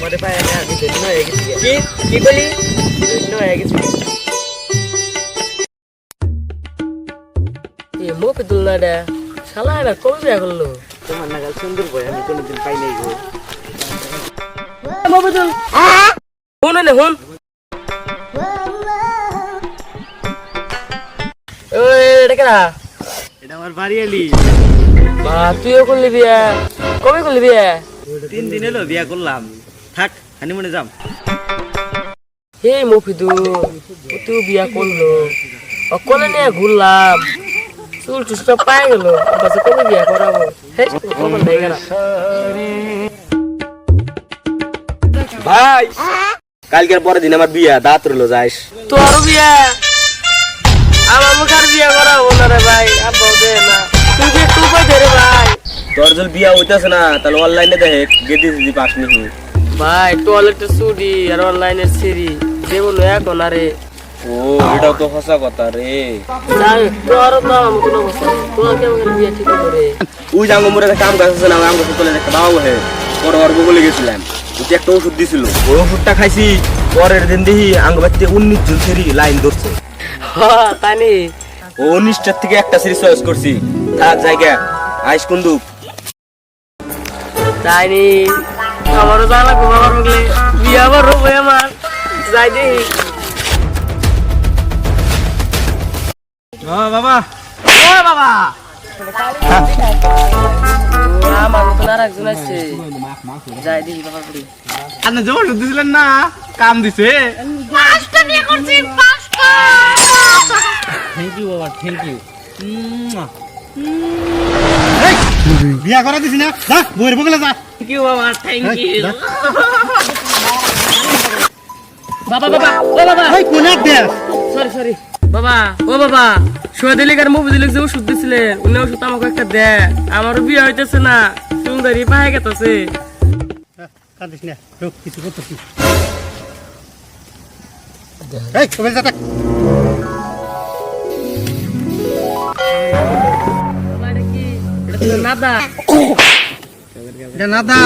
আমারে পায় না আমি ধন্য হয়ে গেছি কি বলি ধন্য হয়ে গেছি এ মফিদুল না রে শালা এরা কবে বিয়া করলো তোমার নাগাল সুন্দর বই আমি কোনোদিন পাই নাই গো মফিদুল ফোন নে ফোন ওই এটা কেনা এটা আমার বাড়ি এলি বা তুইও করলি বিয়া কবে করলি বিয়া 3 দিন হলো বিয়া করলাম থাক হানিমুনে যাম হে মফিদুল তুই বিয়া করলো অকলে নিয়ে ঘুরলাম চুল টুসটা পাই গেল বাসে কবে বিয়া করাবো কখন হয়ে গেল ভাই কালকের পরের দিন আমার বিয়া দাঁত রইলো যাইস তোর বিয়া আমার মুখার বিয়া করাবো না রে ভাই আব্বাও দে না তুই কি একটু উপায় দে রে ভাই তোর যদি বিয়া হইতাছে না তাহলে অনলাইনে দেখে গেদি দিদি পাস নিহি ভাই টয়লেটের সুডি আর অনলাইনের সিরি যেগুলো এখন আরে ও এটাও তো হাসা কথা রে যাই তোর তো আমার কোনো অবস্থা নেই তোর কেমন করে বিয়া ঠিক করে ওই জাঙ্গো মোরে একটা কাম করতেছে না আমগো তোলে একটা বাবু হে পরে ওর বলে গেছিলাম ওই একটা ওষুধ দিছিল ওই ওষুধটা খাইছি পরের দিন দেখি আঙ্গ বাড়িতে 19 জন সেরি লাইন ধরছে হ্যাঁ তানি ও 19টার থেকে একটা সিরিজ চয়েস করছি থাক জায়গা আইস কুন্দুক তাইনি আমারও জানা লাগবে বাবার মুখলে বিয়া আবার হবে আমার যাই দেখি বাবা ও বাবা আমার মতন আর একজন আছে যাই দেখি বাবার বাড়ি আপনি যে ওষুধ দিছিলেন না কাম দিছে থ্যাংক ইউ বাবা থ্যাংক ইউ বিয়া করা দিছি না যা বইয়ের বগলে যা থ্যাংক ইউ বাবা থ্যাংক ইউ বাবা বাবা ও বাবা এই কোন এক দে সরি সরি বাবা ও বাবা সোয়াদিলিকার মুভি দিলে যে ওষুধ দিছিলেন উনি ওষুধ আমাকে একটা দে আমারও বিয়ে হইতেছে না সুন্দরী পায়ে গেতেছে কাঁদিস না রোগ কিছু করতেছি এই কবে যা থাক নাদা এটা নাদা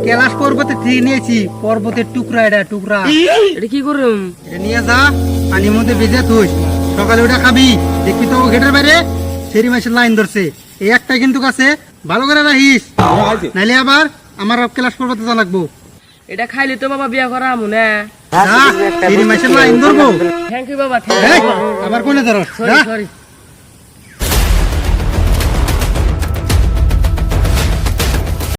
कैलाश পর্বতে ট্রি নিয়েছি পর্বতের টুকরা এটা টুকরা এটা কি করুম এটা নিয়ে যা পানির মধ্যে ভেজে তুই সকালে ওটা খাবি দেখবি তো গেটের বাইরে সেরি মাসের লাইন ধরছে এই একটা কিন্তু কাছে ভালো করে রাখিস নাইলে আবার আমার कैलाश পর্বতে যা লাগবো এটা খাইলে তো বাবা বিয়া করা মনে সেরি মাসের লাইন ধরবো থ্যাংক ইউ বাবা এই, আবার কোনে ধরো সরি সরি